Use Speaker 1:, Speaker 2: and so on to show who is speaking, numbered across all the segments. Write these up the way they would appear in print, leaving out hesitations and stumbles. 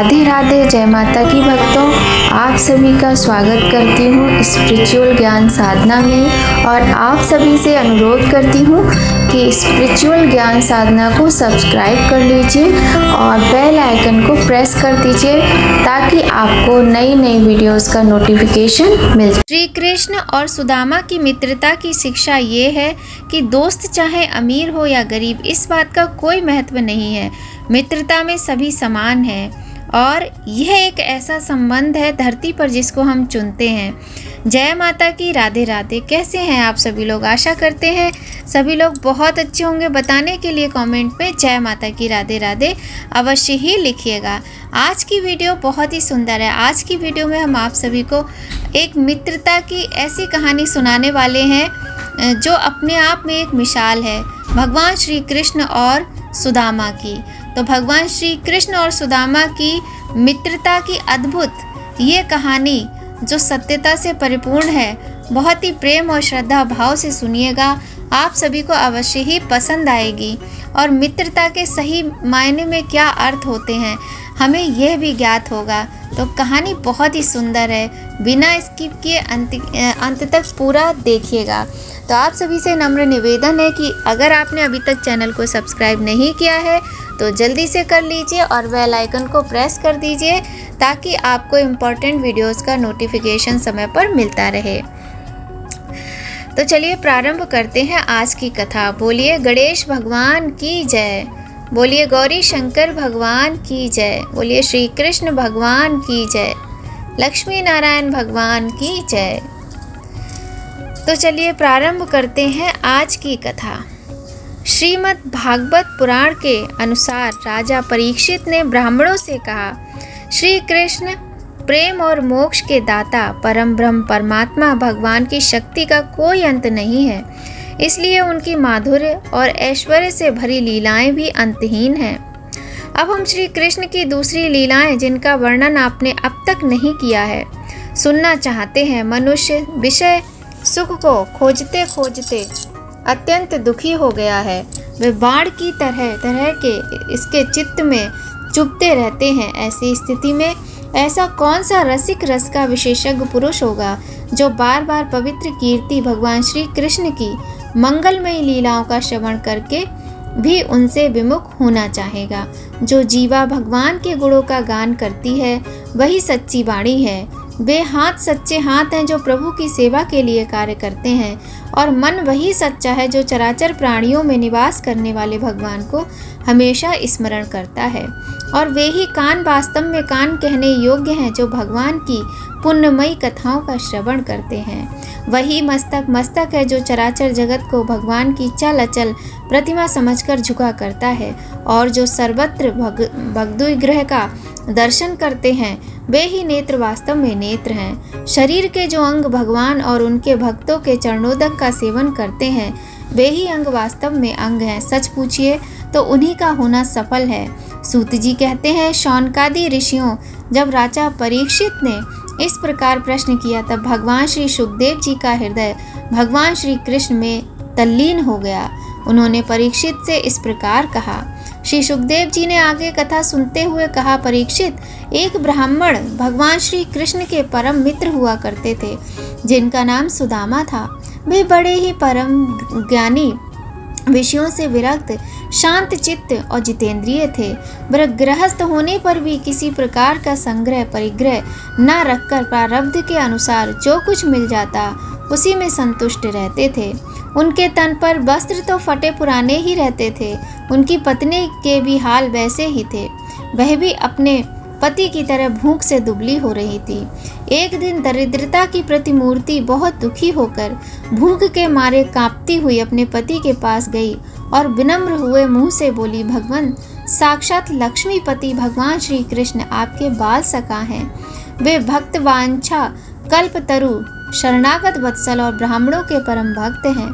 Speaker 1: राधे राधे, जय माता की भक्तों। आप सभी का स्वागत करती हूँ स्पिरिचुअल ज्ञान साधना में और आप सभी से अनुरोध करती हूँ कि स्पिरिचुअल ज्ञान साधना को सब्सक्राइब कर लीजिए और बेल आइकन को प्रेस कर दीजिए ताकि आपको नई नई वीडियोस का नोटिफिकेशन मिल जाए। श्री कृष्ण और सुदामा की मित्रता की शिक्षा ये है कि दोस्त चाहे अमीर हो या गरीब, इस बात का कोई महत्व नहीं है। मित्रता में सभी समान हैं और यह एक ऐसा संबंध है धरती पर जिसको हम चुनते हैं। जय माता की, राधे राधे। कैसे हैं आप सभी लोग? आशा करते हैं सभी लोग बहुत अच्छे होंगे। बताने के लिए कमेंट में जय माता की, राधे राधे अवश्य ही लिखिएगा। आज की वीडियो बहुत ही सुंदर है। आज की वीडियो में हम आप सभी को एक मित्रता की ऐसी कहानी सुनाने वाले हैं जो अपने आप में एक मिसाल है, भगवान श्री कृष्ण और सुदामा की। तो भगवान श्री कृष्ण और सुदामा की मित्रता की अद्भुत ये कहानी जो सत्यता से परिपूर्ण है, बहुत ही प्रेम और श्रद्धा भाव से सुनिएगा। आप सभी को अवश्य ही पसंद आएगी और मित्रता के सही मायने में क्या अर्थ होते हैं हमें यह भी ज्ञात होगा। तो कहानी बहुत ही सुंदर है, बिना स्किप किए अंत तक पूरा देखिएगा। तो आप सभी से नम्र निवेदन है कि अगर आपने अभी तक चैनल को सब्सक्राइब नहीं किया है तो जल्दी से कर लीजिए और बेल आइकन को प्रेस कर दीजिए ताकि आपको इम्पोर्टेंट वीडियोस का नोटिफिकेशन समय पर मिलता रहे। तो चलिए प्रारंभ करते हैं आज की कथा। बोलिए गणेश भगवान की जय, बोलिए गौरी शंकर भगवान की जय, बोलिए श्री कृष्ण भगवान की जय, लक्ष्मी नारायण भगवान की जय। तो चलिए प्रारंभ करते हैं आज की कथा। श्रीमद् भागवत पुराण के अनुसार राजा परीक्षित ने ब्राह्मणों से कहा, श्री कृष्ण प्रेम और मोक्ष के दाता परम ब्रह्म परमात्मा भगवान की शक्ति का कोई अंत नहीं है, इसलिए उनकी माधुर्य और ऐश्वर्य से भरी लीलाएं भी अंतहीन हैं। अब हम श्री कृष्ण की दूसरी लीलाएं जिनका वर्णन आपने अब तक नहीं किया है सुनना चाहते हैं। मनुष्य विषय सुख को खोजते खोजते अत्यंत दुखी हो गया है। वे बाढ़ की तरह के इसके चित्त में चुभते रहते हैं। ऐसी स्थिति में ऐसा कौन सा रसिक रस का विशेषज्ञ पुरुष होगा जो बार बार पवित्र कीर्ति भगवान श्री कृष्ण की मंगलमयी लीलाओं का श्रवण करके भी उनसे विमुख होना चाहेगा। जो जीवा भगवान के गुणों का गान करती है वही सच्ची वाणी है। वे हाथ सच्चे हाथ हैं जो प्रभु की सेवा के लिए कार्य करते हैं और मन वही सच्चा है जो चराचर प्राणियों में निवास करने वाले भगवान को हमेशा स्मरण करता है। और वे ही कान वास्तव में कान कहने योग्य हैं जो भगवान की पुण्यमयी कथाओं का श्रवण करते हैं। वही मस्तक है जो चराचर जगत को भगवान की चल अचल प्रतिमा समझकर झुका करता है। और जो सर्वत्र भगवद्विग्रह का दर्शन करते हैं वे ही नेत्र वास्तव में नेत्र हैं। शरीर के जो अंग भगवान और उनके भक्तों के चरणोदक का सेवन करते हैं वे ही अंग वास्तव में अंग हैं। सच पूछिए तो उन्हीं का होना सफल है। सूत जी कहते हैं, शौनकादि ऋषियों जब राजा परीक्षित ने इस प्रकार प्रश्न किया तब भगवान श्री सुखदेव जी का हृदय भगवान श्री कृष्ण में तल्लीन हो गया। उन्होंने परीक्षित से इस प्रकार कहा। श्री सुखदेव जी ने आगे कथा सुनते हुए कहा, परीक्षित, एक ब्राह्मण भगवान श्री कृष्ण के परम मित्र हुआ करते थे जिनका नाम सुदामा था। वे बड़े ही परम ज्ञानी, विषयों से विरक्त, शांत चित्त और जितेंद्रिय थे। वह गृहस्थ होने पर भी किसी प्रकार का संग्रह परिग्रह न रखकर प्रारब्ध के अनुसार जो कुछ मिल जाता उसी में संतुष्ट रहते थे। उनके तन पर वस्त्र तो फटे पुराने ही रहते थे। उनकी पत्नी के भी हाल वैसे ही थे। वह भी अपने पति की तरह भूख से दुबली हो रही थी। एक दिन दरिद्रता की प्रतिमूर्ति बहुत दुखी होकर भूख के मारे कांपती हुई अपने पति के पास गई और विनम्र हुए मुंह से बोली, भगवान साक्षात लक्ष्मीपति भगवान श्री कृष्ण आपके बाल सखा हैं। वे भक्त वांछा कल्पतरु शरणागत वत्सल और ब्राह्मणों के परम भक्त हैं।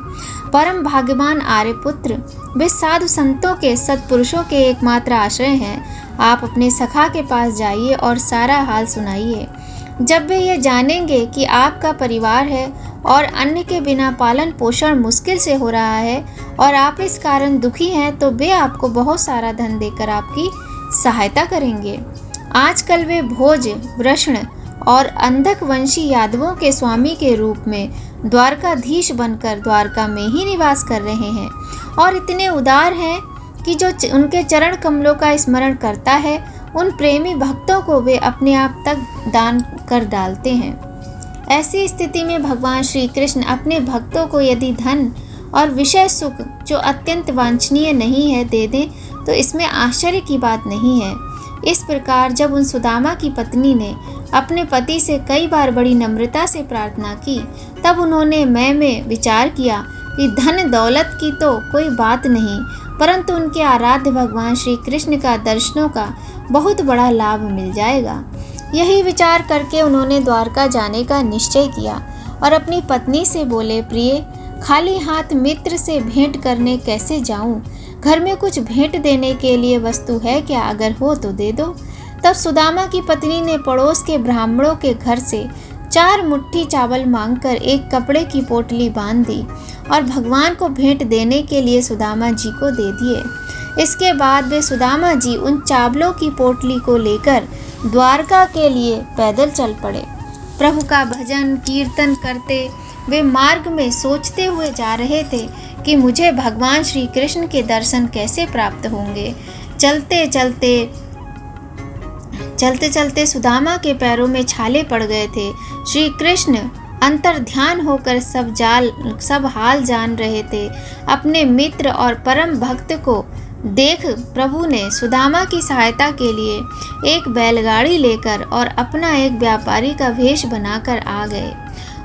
Speaker 1: परम भाग्यवान आर्यपुत्र वे साधु संतों के सत्पुरुषों के एकमात्र आश्रय हैं। आप अपने सखा के पास जाइए और सारा हाल सुनाइए। जब वे ये जानेंगे कि आपका परिवार है और अन्न के बिना पालन पोषण मुश्किल से हो रहा है और आप इस कारण दुखी हैं तो वे आपको बहुत सारा धन देकर आपकी सहायता करेंगे। आजकल वे भोज, वृषण और अंधक वंशी यादवों के स्वामी के रूप में द्वारकाधीश बनकर द्वारका में ही निवास कर रहे हैं और इतने उदार हैं कि जो उनके चरण कमलों का स्मरण करता है, उन प्रेमी भक्तों को वे अपने आप तक दान कर डालते हैं। ऐसी स्थिति में भगवान श्री कृष्ण अपने भक्तों को यदि धन और विषय सुख जो अत्यंत वांछनीय नहीं है दे दें तो इसमें आश्चर्य की बात नहीं है। इस प्रकार जब उन सुदामा की पत्नी ने अपने पति से कई बार बड़ी नम्रता से प्रार्थना की, तब उन्होंने मैं में विचार किया कि धन दौलत की तो कोई बात नहीं, परंतु उनके आराध्य भगवान श्री कृष्ण का दर्शनों का बहुत बड़ा लाभ मिल जाएगा। यही विचार करके उन्होंने द्वारका जाने का निश्चय किया और अपनी पत्नी से बोले, प्रिय, खाली हाथ मित्र से भेंट करने कैसे जाऊं? घर में कुछ भेंट देने के लिए वस्तु है क्या? अगर हो तो दे दो। तब सुदामा की पत्नी ने पड़ोस के ब्राह्मणों के घर से 4 मुट्ठी चावल मांगकर एक कपड़े की पोटली बांध दी और भगवान को भेंट देने के लिए सुदामा जी को दे दिए। इसके बाद वे सुदामा जी उन चावलों की पोटली को लेकर द्वारका के लिए पैदल चल पड़े। प्रभु का भजन कीर्तन करते वे मार्ग में सोचते हुए जा रहे थे कि मुझे भगवान श्री कृष्ण के दर्शन कैसे प्राप्त होंगे। चलते चलते सुदामा के पैरों में छाले पड़ गए थे। श्री कृष्ण अंतर ध्यान होकर सब हाल जान रहे थे। अपने मित्र और परम भक्त को देख प्रभु ने सुदामा की सहायता के लिए एक बैलगाड़ी लेकर और अपना एक व्यापारी का वेश बनाकर आ गए।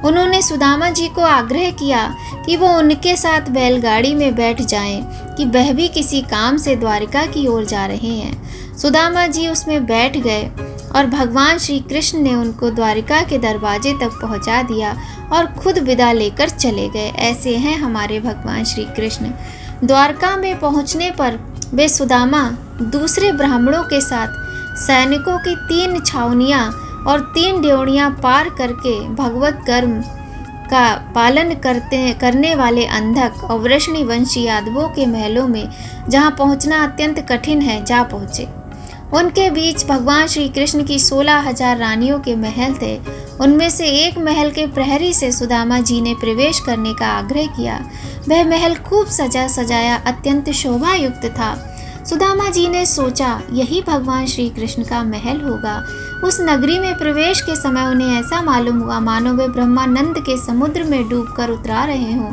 Speaker 1: उन्होंने सुदामा जी को आग्रह किया कि वो उनके साथ बैलगाड़ी में बैठ जाएं कि वह भी किसी काम से द्वारिका की ओर जा रहे हैं। सुदामा जी उसमें बैठ गए और भगवान श्री कृष्ण ने उनको द्वारिका के दरवाजे तक पहुंचा दिया और खुद विदा लेकर चले गए। ऐसे हैं हमारे भगवान श्री कृष्ण। द्वारका में पहुंचने पर वे सुदामा दूसरे ब्राह्मणों के साथ सैनिकों की 3 छावनियाँ और 3 ड्योढ़ियाँ पार करके भगवत कर्म का पालन करने वाले अंधक और वृषणी वंशी यादवों के महलों में, जहाँ पहुँचना अत्यंत कठिन है, जा पहुँचे। उनके बीच भगवान श्री कृष्ण की 16,000 रानियों के महल थे। उनमें से एक महल के प्रहरी से सुदामा जी ने प्रवेश करने का आग्रह किया। वह महल खूब सजा सजाया अत्यंत शोभा युक्त था। सुदामा जी ने सोचा यही भगवान श्री कृष्ण का महल होगा। उस नगरी में प्रवेश के समय उन्हें ऐसा मालूम हुआ मानो वे ब्रह्मानंद के समुद्र में डूबकर उतरा रहे हों।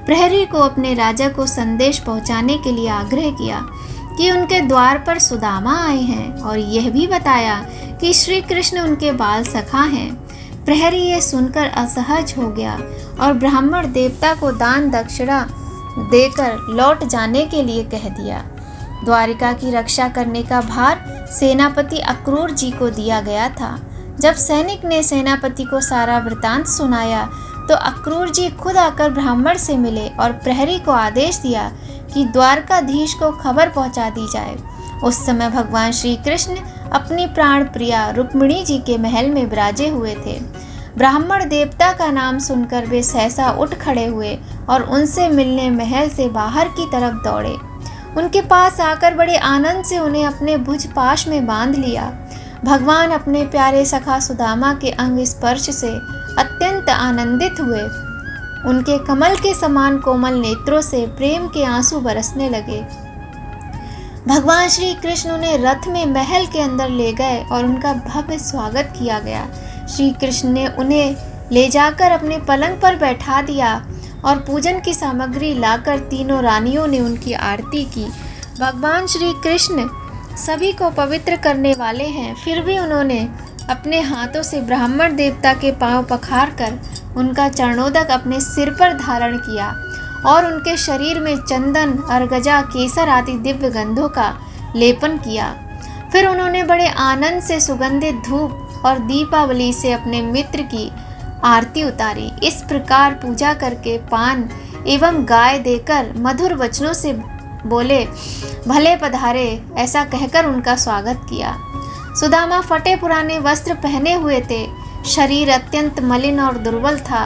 Speaker 1: प्रहरी को अपने राजा को संदेश पहुंचाने के लिए आग्रह किया कि उनके द्वार पर सुदामा आए हैं और यह भी बताया कि श्री कृष्ण उनके बाल सखा हैं। प्रहरी ये सुनकर असहज हो गया और ब्राह्मण देवता को दान दक्षिणा देकर लौट जाने के लिए कह दिया। द्वारिका की रक्षा करने का भार सेनापति अक्रूर जी को दिया गया था। जब सैनिक ने सेनापति को सारा वृतांत सुनाया तो अक्रूर जी खुद आकर ब्राह्मण से मिले और प्रहरी को आदेश दिया कि द्वारकाधीश को खबर पहुंचा दी जाए। उस समय भगवान श्री कृष्ण अपनी प्राण प्रिया रुक्मिणी जी के महल में विराजे हुए थे। ब्राह्मण देवता का नाम सुनकर वे सहसा उठ खड़े हुए और उनसे मिलने महल से बाहर की तरफ दौड़े। उनके पास आकर बड़े आनंद से उन्हें अपने भुज पाश में बांध लिया। भगवान अपने प्यारे सखा सुदामा के अंग स्पर्श से अत्यंत आनंदित हुए। उनके कमल के समान कोमल नेत्रों से प्रेम के आंसू बरसने लगे। भगवान श्री कृष्ण उन्हें रथ में महल के अंदर ले गए और उनका भव्य स्वागत किया गया। श्री कृष्ण ने उन्हें ले जाकर अपने पलंग पर बैठा दिया और पूजन की सामग्री लाकर तीनों रानियों ने उनकी आरती की। भगवान श्री कृष्ण सभी को पवित्र करने वाले हैं, फिर भी उन्होंने अपने हाथों से ब्राह्मण देवता के पांव पखारकर उनका चरणोदक अपने सिर पर धारण किया और उनके शरीर में चंदन, अर्गजा, केसर आदि दिव्य गंधों का लेपन किया। फिर उन्होंने बड़े आनंद से सुगंधित धूप और दीपावली से अपने मित्र की आरती उतारी। इस प्रकार पूजा करके पान एवं गाय देकर मधुर वचनों से बोले, भले पधारे, ऐसा कहकर उनका स्वागत किया। सुदामा फटे पुराने वस्त्र पहने हुए थे। शरीर अत्यंत मलिन और दुर्बल था।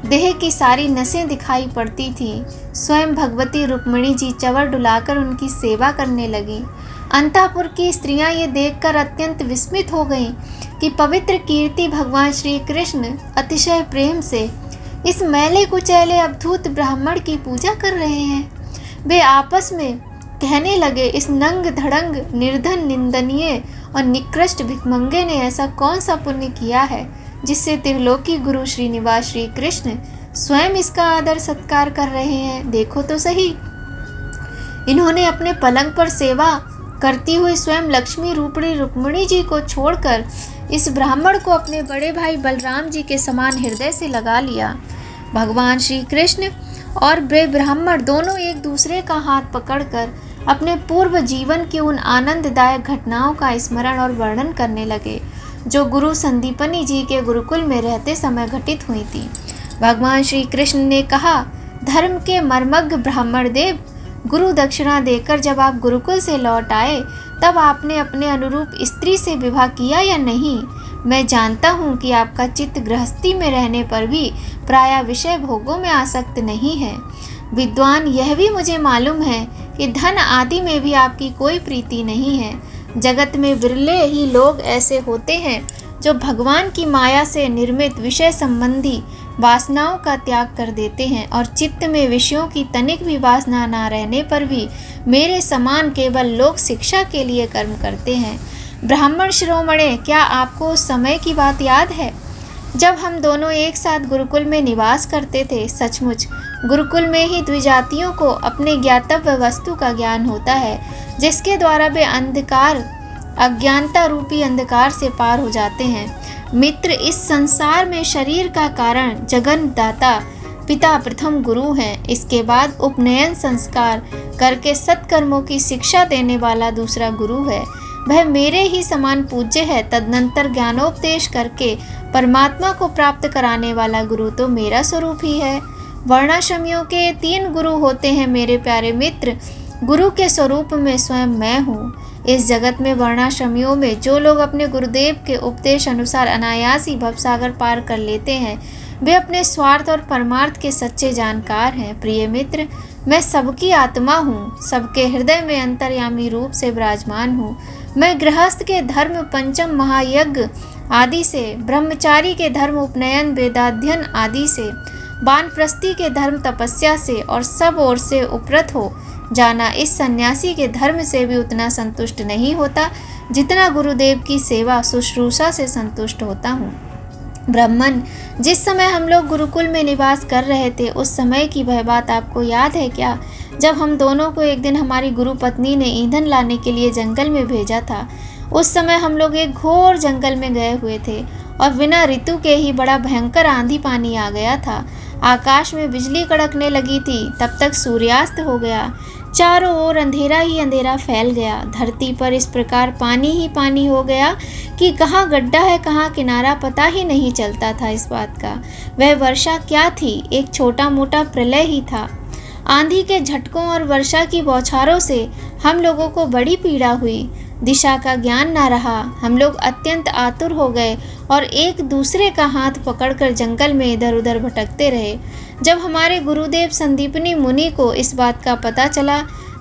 Speaker 1: देह की सारी नसें दिखाई पड़ती थीं। स्वयं भगवती रुक्मिणी जी चवर डुलाकर उनकी सेवा करने लगी। अंतःपुर की स्त्रियां ये देखकर अत्यंत विस्मित हो गईं कि पवित्र कीर्ति भगवान श्री कृष्ण अतिशय प्रेम से इस मैले कुचैले अवधूत ब्राह्मण की पूजा कर रहे हैं। वे आपस में कहने लगे, इस नंग धड़ंग निर्धन निंदनीय और निकृष्ट भिखमंगे ने ऐसा कौन सा पुण्य किया है जिससे त्रिलोकी गुरु श्रीनिवास श्री कृष्ण स्वयं इसका आदर सत्कार कर रहे हैं। देखो तो सही, इन्होंने अपने पलंग पर सेवा करती हुई स्वयं लक्ष्मी रूपणी रुक्मिणी जी को छोड़कर इस ब्राह्मण को अपने बड़े भाई बलराम जी के समान हृदय से लगा लिया। भगवान श्री कृष्ण और वे ब्राह्मण दोनों एक दूसरे का हाथ पकड़कर अपने पूर्व जीवन की उन आनंददायक घटनाओं का स्मरण और वर्णन करने लगे जो गुरु संदीपनी जी के गुरुकुल में रहते समय घटित हुई थी। भगवान श्री कृष्ण ने कहा, धर्म के मर्मज्ञ ब्राह्मण देव, गुरु दक्षिणा देकर जब आप गुरुकुल से लौट आए तब आपने अपने अनुरूप स्त्री से विवाह किया या नहीं? मैं जानता हूँ कि आपका चित्त गृहस्थी में रहने पर भी प्रायः विषय भोगों में आसक्त नहीं है। विद्वान, यह भी मुझे मालूम है कि धन आदि में भी आपकी कोई प्रीति नहीं है। जगत में विरले ही लोग ऐसे होते हैं जो भगवान की माया से निर्मित विषय संबंधी वासनाओं का त्याग कर देते हैं और चित्त में विषयों की तनिक भी वासना न रहने पर भी मेरे समान केवल लोक शिक्षा के लिए कर्म करते हैं। ब्राह्मण शिरोमणे, क्या आपको उस समय की बात याद है जब हम दोनों एक साथ गुरुकुल में निवास करते थे? सचमुच गुरुकुल में ही द्विजातियों को अपने ज्ञातव्य वस्तु का ज्ञान होता है, जिसके द्वारा वे अज्ञानता रूपी अंधकार से पार हो जाते हैं। मित्र, इस संसार में शरीर का कारण जगन्नदाता पिता प्रथम गुरु हैं। इसके बाद उपनयन संस्कार करके सत्कर्मों की शिक्षा देने वाला दूसरा गुरु है, वह मेरे ही समान पूज्य है। तदनंतर ज्ञानोपदेश करके परमात्मा को प्राप्त कराने वाला गुरु तो मेरा स्वरूप ही है। वर्णाश्रमियों के 3 गुरु होते हैं मेरे प्यारे मित्र। गुरु के स्वरूप में स्वयं मैं हूँ। इस जगत में वर्णाश्रमियों में जो लोग अपने गुरुदेव के उपदेश अनुसार अनायास ही भवसागर पार कर लेते हैं, वे अपने स्वार्थ और परमार्थ के सच्चे जानकार हैं। प्रिय मित्र, मैं सबकी आत्मा हूँ, सबके हृदय में अंतर्यामी रूप से विराजमान हूँ। मैं गृहस्थ के धर्म पंचम महायज्ञ आदि से, ब्रह्मचारी के धर्म उपनयन वेदाध्ययन आदि से, वानप्रस्थी के धर्म तपस्या से और सब ओर से उपरत हो जाना इस सन्यासी के धर्म से भी उतना संतुष्ट नहीं होता जितना गुरुदेव की सेवा शुश्रूषा से संतुष्ट होता हूँ। ब्राह्मण, जिस समय हम लोग गुरुकुल में निवास कर रहे थे उस समय की वह बात आपको याद है क्या, जब हम दोनों को एक दिन हमारी गुरु पत्नी ने ईंधन लाने के लिए जंगल में भेजा था? उस समय हम लोग एक घोर जंगल में गए हुए थे और बिना ऋतु के ही बड़ा भयंकर आंधी पानी आ गया था। आकाश में बिजली कड़कने लगी थी। तब तक सूर्यास्त हो गया। चारों ओर अंधेरा ही अंधेरा फैल गया। धरती पर इस प्रकार पानी ही पानी हो गया कि कहाँ गड्ढा है कहाँ किनारा पता ही नहीं चलता था इस बात का। वह वर्षा क्या थी, एक छोटा मोटा प्रलय ही था। आंधी के झटकों और वर्षा की बौछारों से हम लोगों को बड़ी पीड़ा हुई। दिशा का ज्ञान ना रहा। हम लोग अत्यंत आतुर हो गए और एक दूसरे का हाथ पकड़कर जंगल में इधर उधर भटकते रहे। जब हमारे गुरुदेव संदीपनी मुनि को इस बात का पता चला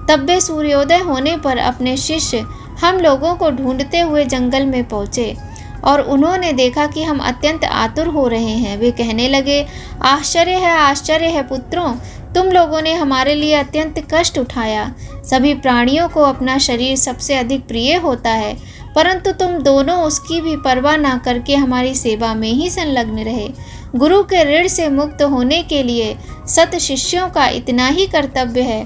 Speaker 1: तब वे सूर्योदय होने पर अपने शिष्य हम लोगों को ढूंढते हुए जंगल में पहुँचे और उन्होंने देखा कि हम अत्यंत आतुर हो रहे हैं। वे कहने लगे, आश्चर्य है पुत्रों, तुम लोगों ने हमारे लिए अत्यंत कष्ट उठाया। सभी प्राणियों को अपना शरीर सबसे अधिक प्रिय होता है, परंतु तुम दोनों उसकी भी परवाह ना करके हमारी सेवा में ही संलग्न रहे। गुरु के ऋण से मुक्त होने के लिए सत शिष्यों का इतना ही कर्तव्य है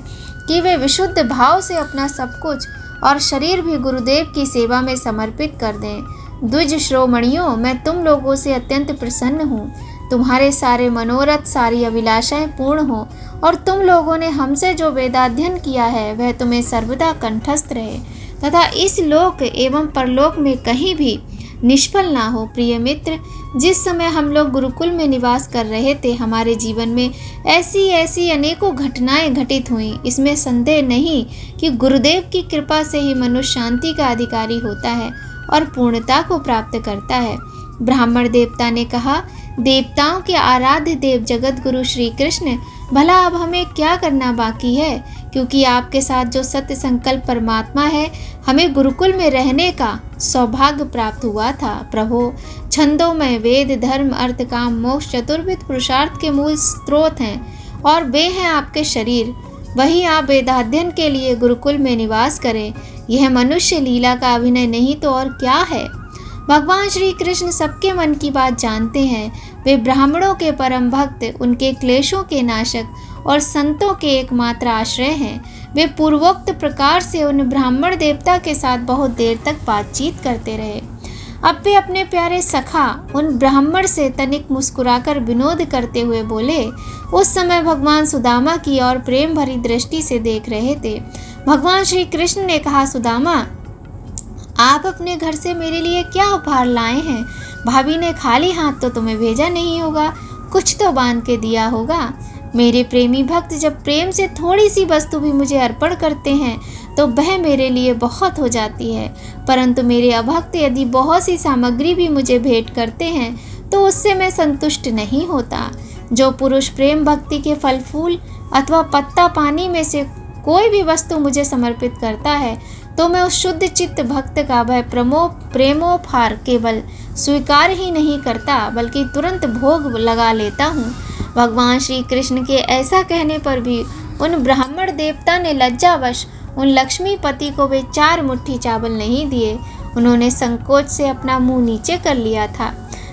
Speaker 1: कि वे विशुद्ध भाव से अपना सब कुछ और शरीर भी गुरुदेव की सेवा में समर्पित कर दें। द्विज श्रोमणियों, मैं तुम लोगों से अत्यंत प्रसन्न हूँ। तुम्हारे सारे मनोरथ, सारी अभिलाषाएं पूर्ण हो और तुम लोगों ने हमसे जो वेदाध्ययन किया है वह तुम्हें सर्वदा कंठस्थ रहे तथा इस लोक एवं परलोक में कहीं भी निष्फल ना हो। प्रिय मित्र, जिस समय हम लोग गुरुकुल में निवास कर रहे थे हमारे जीवन में ऐसी अनेकों घटनाएं घटित हुईं। इसमें संदेह नहीं कि गुरुदेव की कृपा से ही मनुष्य शांति का अधिकारी होता है और पूर्णता को प्राप्त करता है। ब्राह्मण देवता ने कहा, देवताओं के आराध्य देव जगत गुरु श्री कृष्ण, भला अब हमें क्या करना बाकी है क्योंकि आपके साथ जो सत्य संकल्प परमात्मा है, हमें गुरुकुल में रहने का सौभाग्य प्राप्त हुआ था। प्रभो, छंदोमय वेद, धर्म, अर्थ, काम, मोक्ष चतुर्विध पुरुषार्थ के मूल स्रोत हैं और वे हैं आपके शरीर। वही आप वेदाध्ययन के लिए गुरुकुल में निवास करें। यह मनुष्य लीला का अभिनय नहीं तो और क्या है। भगवान श्री कृष्ण सबके मन की बात जानते हैं। वे ब्राह्मणों के परम भक्त, उनके क्लेशों के नाशक और संतों के एकमात्र आश्रय हैं। वे पूर्वोक्त प्रकार से उन ब्राह्मण देवता के साथ बहुत देर तक बातचीत करते रहे। अब वे अपने प्यारे सखा उन ब्राह्मण से तनिक मुस्कुराकर विनोद करते हुए बोले। उस समय भगवान सुदामा की ओर प्रेम भरी दृष्टि से देख रहे थे। भगवान श्री कृष्ण ने कहा, सुदामा, आप अपने घर से मेरे लिए क्या उपहार लाए हैं? भाभी ने खाली हाथ तो तुम्हें भेजा नहीं होगा, कुछ तो बांध के दिया होगा। मेरे प्रेमी भक्त जब प्रेम से थोड़ी सी वस्तु भी मुझे अर्पण करते हैं तो वह मेरे लिए बहुत हो जाती है, परंतु मेरे अभक्त यदि बहुत सी सामग्री भी मुझे भेंट करते हैं तो उससे मैं संतुष्ट नहीं होता। जो पुरुष प्रेम भक्ति के फल फूल अथवा पत्ता पानी में से कोई भी वस्तु मुझे समर्पित करता है तो मैं उस शुद्ध चित्त भक्त का वह प्रेमोपहार केवल स्वीकार ही नहीं करता बल्कि तुरंत भोग लगा लेता हूँ। भगवान श्री कृष्ण के ऐसा कहने पर भी उन ब्राह्मण देवता ने लज्जावश उन लक्ष्मीपति को वे 4 मुट्ठी चावल नहीं दिए। उन्होंने संकोच से अपना मुंह नीचे कर लिया था।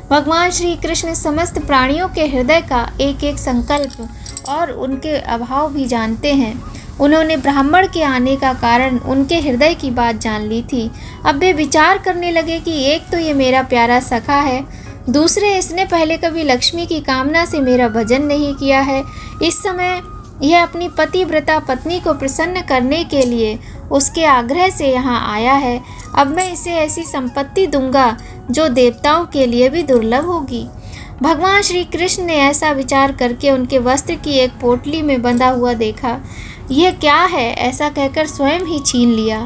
Speaker 1: भगवान श्री कृष्ण समस्त प्राणियों के हृदय का एक एक संकल्प और उनके अभाव भी जानते हैं। उन्होंने ब्राह्मण के आने का कारण उनके हृदय की बात जान ली थी। अब वे विचार करने लगे कि एक तो ये मेरा प्यारा सखा है, दूसरे इसने पहले कभी लक्ष्मी की कामना से मेरा भजन नहीं किया है। इस समय यह अपनी पतिव्रता पत्नी को प्रसन्न करने के लिए उसके आग्रह से यहाँ आया है। अब मैं इसे ऐसी संपत्ति दूंगा जो देवताओं के लिए भी दुर्लभ होगी। भगवान श्री कृष्ण ने ऐसा विचार करके उनके वस्त्र की एक पोटली में बंधा हुआ देखा। यह क्या है, ऐसा कहकर स्वयं ही छीन लिया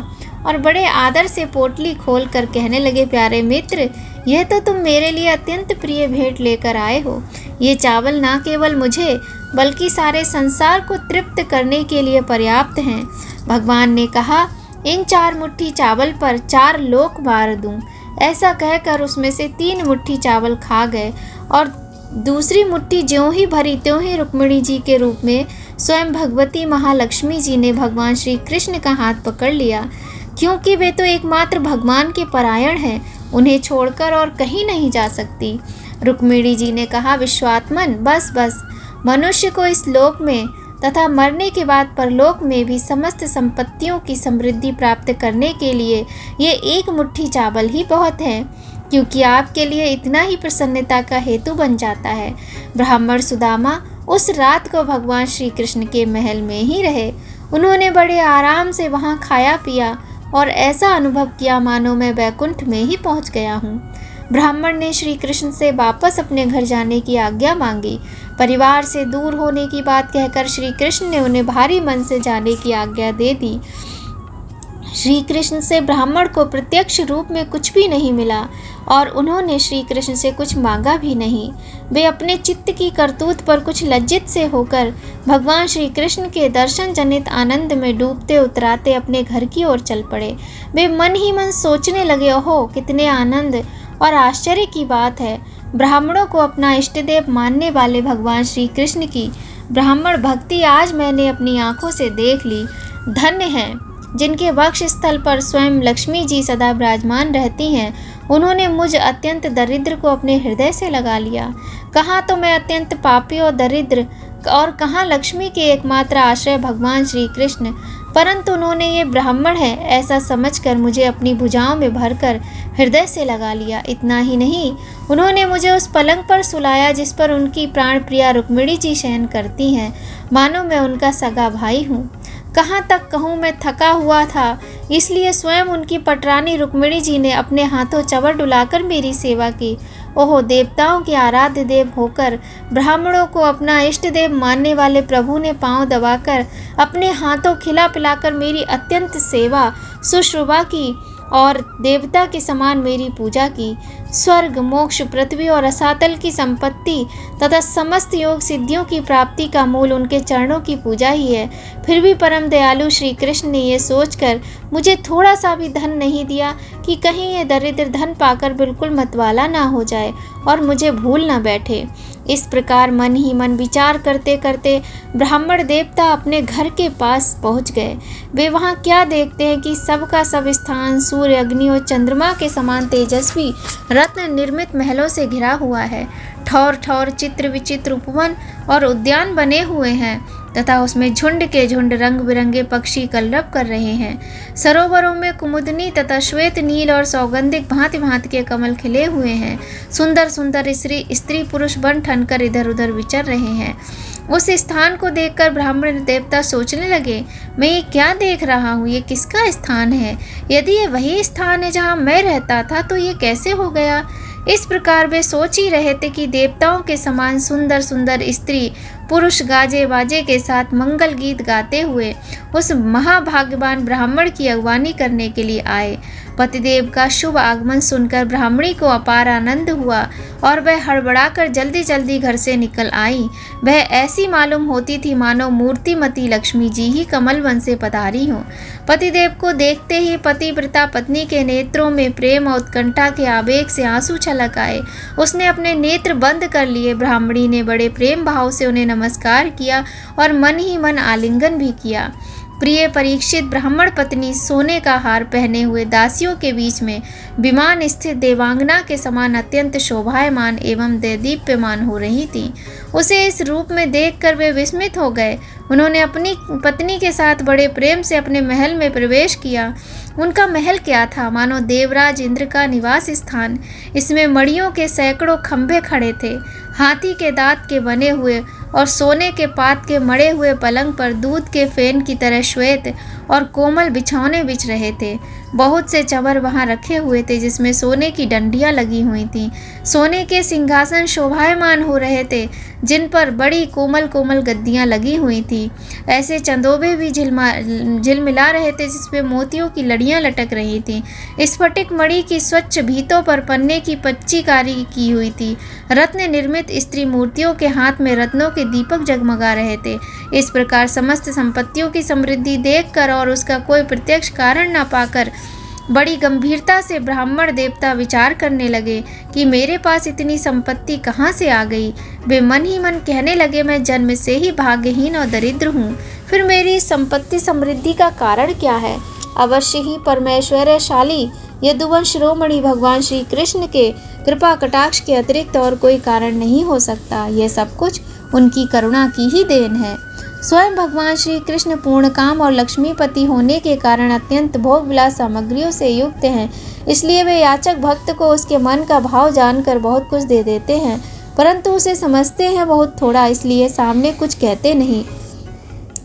Speaker 1: और बड़े आदर से पोटली खोल कर कहने लगे, प्यारे मित्र, यह तो तुम मेरे लिए अत्यंत प्रिय भेंट लेकर आए हो। ये चावल ना केवल मुझे बल्कि सारे संसार को तृप्त करने के लिए पर्याप्त हैं। भगवान ने कहा, इन 4 मुट्ठी चावल पर 4 लोक बार दूं। ऐसा कहकर उसमें से 3 मुट्ठी चावल खा गए और दूसरी मुट्ठी ज्यों ही भरी त्यों ही रुक्मिणी जी के रूप में स्वयं भगवती महालक्ष्मी जी ने भगवान श्री कृष्ण का हाथ पकड़ लिया, क्योंकि वे तो एकमात्र भगवान के परायण हैं, उन्हें छोड़कर और कहीं नहीं जा सकती। रुक्मिणी जी ने कहा, विश्वात्मन, बस बस, मनुष्य को इस लोक में तथा मरने के बाद परलोक में भी समस्त संपत्तियों की समृद्धि प्राप्त करने के लिए ये 1 मुट्ठी चावल ही बहुत है, क्योंकि आपके लिए इतना ही प्रसन्नता का हेतु बन जाता है। ब्राह्मण सुदामा उस रात को भगवान श्री कृष्ण के महल में ही रहे। उन्होंने बड़े आराम से वहाँ खाया पिया और ऐसा अनुभव किया मानो मैं वैकुंठ में ही पहुँच गया हूँ। ब्राह्मण ने श्री कृष्ण से वापस अपने घर जाने की आज्ञा मांगी। परिवार से दूर होने की बात कहकर श्री कृष्ण ने उन्हें भारी मन से जाने की आज्ञा दे दी। श्री कृष्ण से ब्राह्मण को प्रत्यक्ष रूप में कुछ भी नहीं मिला और उन्होंने श्री कृष्ण से कुछ मांगा भी नहीं। वे अपने चित्त की करतूत पर कुछ लज्जित से होकर भगवान श्री कृष्ण के दर्शन जनित आनंद में डूबते उतराते अपने घर की ओर चल पड़े। वे मन ही मन सोचने लगे, ओहो, कितने आनंद और आश्चर्य की बात है। ब्राह्मणों को अपना इष्टदेव मानने वाले भगवान श्री कृष्ण की ब्राह्मण भक्ति आज मैंने अपनी आंखों से देख ली। धन्य हैं जिनके वक्ष स्थल पर स्वयं लक्ष्मी जी सदा विराजमान रहती हैं। उन्होंने मुझ अत्यंत दरिद्र को अपने हृदय से लगा लिया। कहाँ तो मैं अत्यंत पापी और दरिद्र और कहाँ लक्ष्मी के एकमात्र आश्रय भगवान श्री कृष्ण, परंतु उन्होंने ये ब्राह्मण है ऐसा समझकर मुझे अपनी भुजाओं में भरकर हृदय से लगा लिया। इतना ही नहीं, उन्होंने मुझे उस पलंग पर सुलाया जिस पर उनकी प्राण प्रिया रुक्मिणी जी शयन करती हैं, मानो मैं उनका सगा भाई हूँ। कहाँ तक कहूँ, मैं थका हुआ था, इसलिए स्वयं उनकी पटरानी रुक्मिणी जी ने अपने हाथों चवर डुलाकर मेरी सेवा की। ओहो, देवताओं के आराध्य देव होकर ब्राह्मणों को अपना इष्ट देव मानने वाले प्रभु ने पांव दबाकर अपने हाथों खिला पिलाकर मेरी अत्यंत सेवा शुश्रूषा की और देवता के समान मेरी पूजा की। स्वर्ग, मोक्ष, पृथ्वी और रसातल की संपत्ति तथा समस्त योग सिद्धियों की प्राप्ति का मूल उनके चरणों की पूजा ही है। फिर भी परम दयालु श्री कृष्ण ने ये सोचकर मुझे थोड़ा सा भी धन नहीं दिया कि कहीं ये दरिद्र धन पाकर बिल्कुल मतवाला ना हो जाए और मुझे भूल ना बैठे। इस प्रकार मन ही मन विचार करते करते ब्राह्मण देवता अपने घर के पास पहुंच गए। वे वहां क्या देखते हैं कि सबका सब स्थान सूर्य, अग्नि और चंद्रमा के समान तेजस्वी रत्न निर्मित महलों से घिरा हुआ है। ठौर ठौर चित्र विचित्र उपवन और उद्यान बने हुए हैं तथा उसमें झुंड के झुंड रंग बिरंगे पक्षी कलरव कर रहे हैं। सरोवरों में कुमुदनी तथा श्वेत, नील और सौगंधिक भांति भांति के कमल खिले हुए हैं। सुंदर सुंदर स्त्री पुरुष बन ठनकर इधर उधर विचर रहे हैं। उस स्थान को देखकर ब्राह्मण देवता सोचने लगे, मैं ये क्या देख रहा हूँ, ये किसका स्थान है? यदि ये वही स्थान है जहाँ मैं रहता था तो ये कैसे हो गया? इस प्रकार वे सोच ही रहे थे कि देवताओं के समान सुंदर सुंदर स्त्री पुरुष गाजे बाजे के साथ मंगल गीत गाते हुए उस महाभाग्यवान ब्राह्मण की अगवानी करने के लिए आए। पतिदेव का शुभ आगमन सुनकर ब्राह्मणी को अपार आनंद हुआ और वह हड़बड़ाकर जल्दी जल्दी घर से निकल आई। वह ऐसी मालूम होती थी मानो मूर्तिमती लक्ष्मी जी ही कमल वन से पधारी हों। पतिदेव को देखते ही पतिव्रता पत्नी के नेत्रों में प्रेम और उत्कंठा के आवेग से आंसू छलक आए। उसने अपने नेत्र बंद कर लिए। ब्राह्मणी ने बड़े प्रेम भाव से उन्हें नमस्कार किया और मन ही मन आलिंगन भी किया। प्रिय परीक्षित, ब्राह्मण पत्नी सोने का हार पहने हुए दासियों के बीच में विमान स्थित देवांगना के समान अत्यंत शोभायमान एवं दैदीप्यमान हो रही थी। उसे इस रूप में देखकर वे विस्मित हो गए। उन्होंने अपनी पत्नी के साथ बड़े प्रेम से अपने महल में प्रवेश किया। उनका महल क्या था, मानो देवराज इंद्र का निवास स्थान। इसमें मड़ियों के सैकड़ों खंभे खड़े थे। हाथी के दांत के बने हुए और सोने के पात के मड़े हुए पलंग पर दूध के फेन की तरह श्वेत और कोमल बिछौने बिछ रहे थे। बहुत से चंवर वहां रखे हुए थे जिसमें सोने की डंडियां लगी हुई थीं। सोने के सिंहासन शोभायमान हो रहे थे जिन पर बड़ी कोमल कोमल गद्दियां लगी हुई थी। ऐसे चंदोबे भी झिलमिला रहे थे जिसपे मोतियों की लड़ियां लटक रही थीं। स्फटिक मणि की स्वच्छ भीतों पर पन्ने की पच्चीकारी की हुई थी। रत्न निर्मित स्त्री मूर्तियों के हाथ में रत्नों के दीपक जगमगा रहे थे। इस प्रकार समस्त संपत्तियों की समृद्धि देखकर और उसका कोई प्रत्यक्ष कारण न पाकर बड़ी गंभीरता से ब्राह्मण देवता विचार करने लगे कि मेरे पास इतनी संपत्ति कहाँ से आ गई। वे मन ही मन कहने लगे, मैं जन्म से ही भाग्यहीन और दरिद्र हूँ, फिर मेरी संपत्ति समृद्धि का कारण क्या है? अवश्य ही परमेश्वरशाली यदुवंश शिरोमणि भगवान श्री कृष्ण के कृपा कटाक्ष के अतिरिक्त और कोई कारण नहीं हो सकता। यह सब कुछ उनकी करुणा की ही देन है। स्वयं भगवान श्री कृष्ण पूर्ण काम और लक्ष्मीपति होने के कारण अत्यंत भोग विलास सामग्रियों से युक्त हैं। इसलिए वे याचक भक्त को उसके मन का भाव जानकर बहुत कुछ दे देते हैं, परंतु उसे समझते हैं बहुत थोड़ा, इसलिए सामने कुछ कहते नहीं।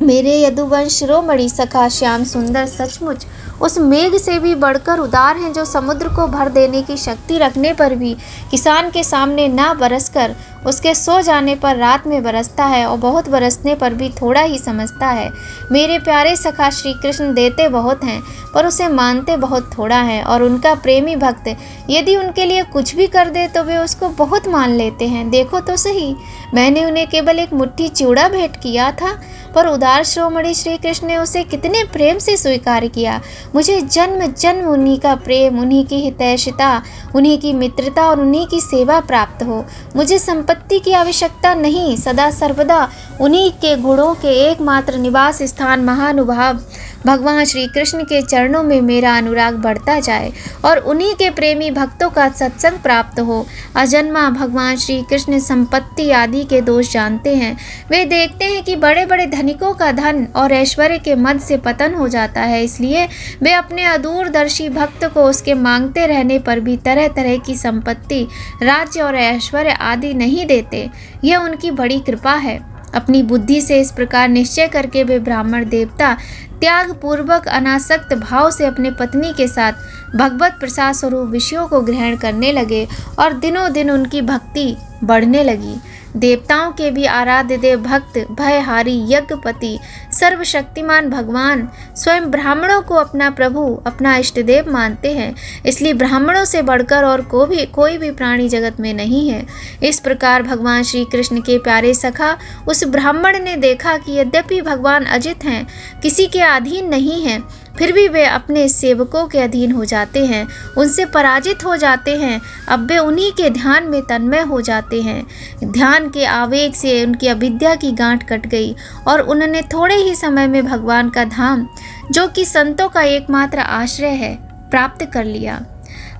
Speaker 1: मेरे यदुवंश शिरोमणि सखा श्याम सुंदर सचमुच उस मेघ से भी बढ़कर उदार हैं जो समुद्र को भर देने की शक्ति रखने पर भी किसान के सामने ना बरसकर उसके सो जाने पर रात में बरसता है और बहुत बरसने पर भी थोड़ा ही समझता है। मेरे प्यारे सखा श्री कृष्ण देते बहुत हैं पर उसे मानते बहुत थोड़ा है, और उनका प्रेमी भक्त यदि उनके लिए कुछ भी कर दे तो वे उसको बहुत मान लेते हैं। देखो तो सही, मैंने उन्हें केवल एक मुट्ठी चिवड़ा भेंट किया था पर उदार शिरोमणि श्री कृष्ण ने उसे कितने प्रेम से स्वीकार किया। मुझे जन्म जन्म उन्हीं का प्रेम, उन्हीं की हितैषिता, उन्हीं की मित्रता और उन्हीं की सेवा प्राप्त हो। मुझे संपत्ति की आवश्यकता नहीं, सदा सर्वदा उन्हीं के गुणों के एकमात्र निवास स्थान महानुभाव भगवान श्री कृष्ण के चरणों में मेरा अनुराग बढ़ता जाए और उन्हीं के प्रेमी भक्तों का सत्संग प्राप्त हो। अजन्मा भगवान श्री कृष्ण संपत्ति आदि के दोष जानते हैं। वे देखते हैं कि बड़े बड़े धनिकों का धन और ऐश्वर्य के मद से पतन हो जाता है, इसलिए वे अपने अदूरदर्शी भक्त को उसके मांगते रहने पर भी तरह तरह की संपत्ति, राज्य और ऐश्वर्य आदि नहीं देते। यह उनकी बड़ी कृपा है। अपनी बुद्धि से इस प्रकार निश्चय करके वे ब्राह्मण देवता त्याग पूर्वक अनासक्त भाव से अपने पत्नी के साथ भगवत प्रसाद स्वरूप विषयों को ग्रहण करने लगे और दिनों दिन उनकी भक्ति बढ़ने लगी। देवताओं के भी आराध्य देव भक्त भयहारी यज्ञपति सर्वशक्तिमान भगवान स्वयं ब्राह्मणों को अपना प्रभु अपना इष्ट देव मानते हैं। इसलिए ब्राह्मणों से बढ़कर और कोई भी प्राणी जगत में नहीं है। इस प्रकार भगवान श्री कृष्ण के प्यारे सखा उस ब्राह्मण ने देखा कि यद्यपि भगवान अजित हैं, किसी के अधीन नहीं हैं, फिर भी वे अपने सेवकों के अधीन हो जाते हैं, उनसे पराजित हो जाते हैं। अब वे उन्हीं के ध्यान में तन्मय हो जाते हैं। ध्यान के आवेग से उनकी अविद्या की गांठ कट गई और उन्होंने थोड़े ही समय में भगवान का धाम, जो कि संतों का एकमात्र आश्रय है, प्राप्त कर लिया।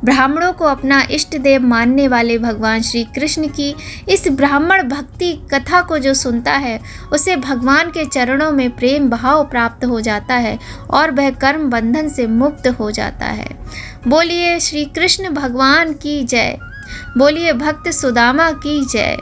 Speaker 1: ब्राह्मणों को अपना इष्ट देव मानने वाले भगवान श्री कृष्ण की इस ब्राह्मण भक्ति कथा को जो सुनता है, उसे भगवान के चरणों में प्रेम भाव प्राप्त हो जाता है और वह कर्म बंधन से मुक्त हो जाता है। बोलिए श्री कृष्ण भगवान की जय, बोलिए भक्त सुदामा की जय।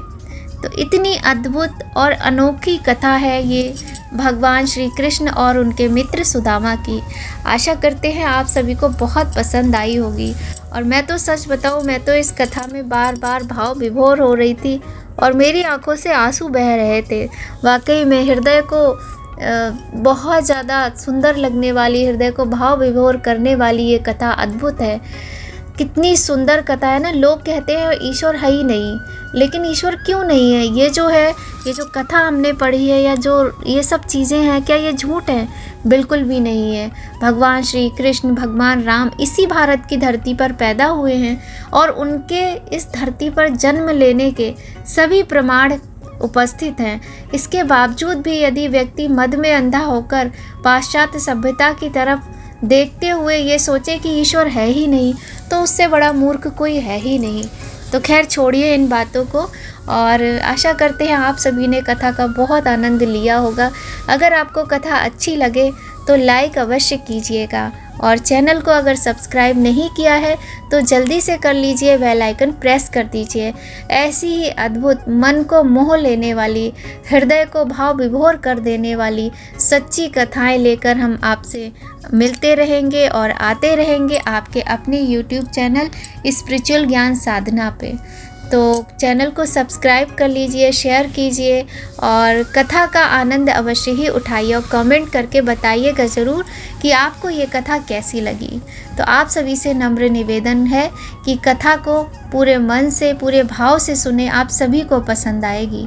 Speaker 1: तो इतनी अद्भुत और अनोखी कथा है ये भगवान श्री कृष्ण और उनके मित्र सुदामा की। आशा करते हैं आप सभी को बहुत पसंद आई होगी। और मैं तो सच बताऊं, मैं तो इस कथा में बार बार भाव विभोर हो रही थी और मेरी आंखों से आंसू बह रहे थे। वाकई में हृदय को बहुत ज़्यादा सुंदर लगने वाली, हृदय को भाव विभोर करने वाली ये कथा अद्भुत है। कितनी सुंदर कथा है ना। लोग कहते हैं ईश्वर है ही नहीं, लेकिन ईश्वर क्यों नहीं है? ये जो कथा हमने पढ़ी है या जो ये सब चीज़ें हैं, क्या ये झूठ हैं? बिल्कुल भी नहीं है। भगवान श्री कृष्ण भगवान राम इसी भारत की धरती पर पैदा हुए हैं और उनके इस धरती पर जन्म लेने के सभी प्रमाण उपस्थित हैं। इसके बावजूद भी यदि व्यक्ति मद में अंधा होकर पाश्चात्य सभ्यता की तरफ देखते हुए ये सोचे कि ईश्वर है ही नहीं, तो उससे बड़ा मूर्ख कोई है ही नहीं। तो खैर छोड़िए इन बातों को और आशा करते हैं आप सभी ने कथा का बहुत आनंद लिया होगा। अगर आपको कथा अच्छी लगे तो लाइक अवश्य कीजिएगा और चैनल को अगर सब्सक्राइब नहीं किया है तो जल्दी से कर लीजिए, बेल आइकन प्रेस कर दीजिए। ऐसी ही अद्भुत मन को मोह लेने वाली, हृदय को भाव विभोर कर देने वाली सच्ची कथाएं लेकर हम आपसे मिलते रहेंगे और आते रहेंगे आपके अपने YouTube चैनल स्पिरिचुअल ज्ञान साधना पे। तो चैनल को सब्सक्राइब कर लीजिए, शेयर कीजिए और कथा का आनंद अवश्य ही उठाइए और कमेंट करके बताइएगा ज़रूर कि आपको ये कथा कैसी लगी। तो आप सभी से नम्र निवेदन है कि कथा को पूरे मन से, पूरे भाव से सुने, आप सभी को पसंद आएगी।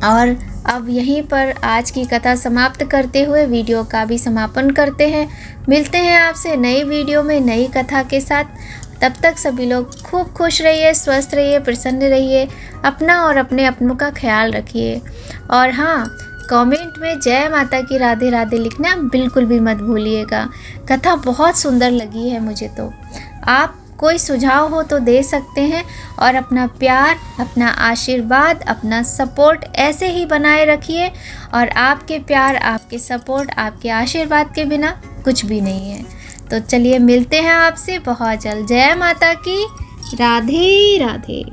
Speaker 1: और अब यहीं पर आज की कथा समाप्त करते हुए वीडियो का भी समापन करते हैं। मिलते हैं आपसे नई वीडियो में नई कथा के साथ। तब तक सभी लोग खूब खुश रहिए, स्वस्थ रहिए, प्रसन्न रहिए, अपना और अपने अपनों का ख्याल रखिए। और हाँ, कमेंट में जय माता की राधे राधे लिखना बिल्कुल भी मत भूलिएगा। कथा बहुत सुंदर लगी है मुझे। तो आप कोई सुझाव हो तो दे सकते हैं और अपना प्यार, अपना आशीर्वाद, अपना सपोर्ट ऐसे ही बनाए रखिए। और आपके प्यार, आपके सपोर्ट, आपके आशीर्वाद के बिना कुछ भी नहीं है। तो चलिए मिलते हैं आपसे बहुत जल्द। जय माता की राधे राधे।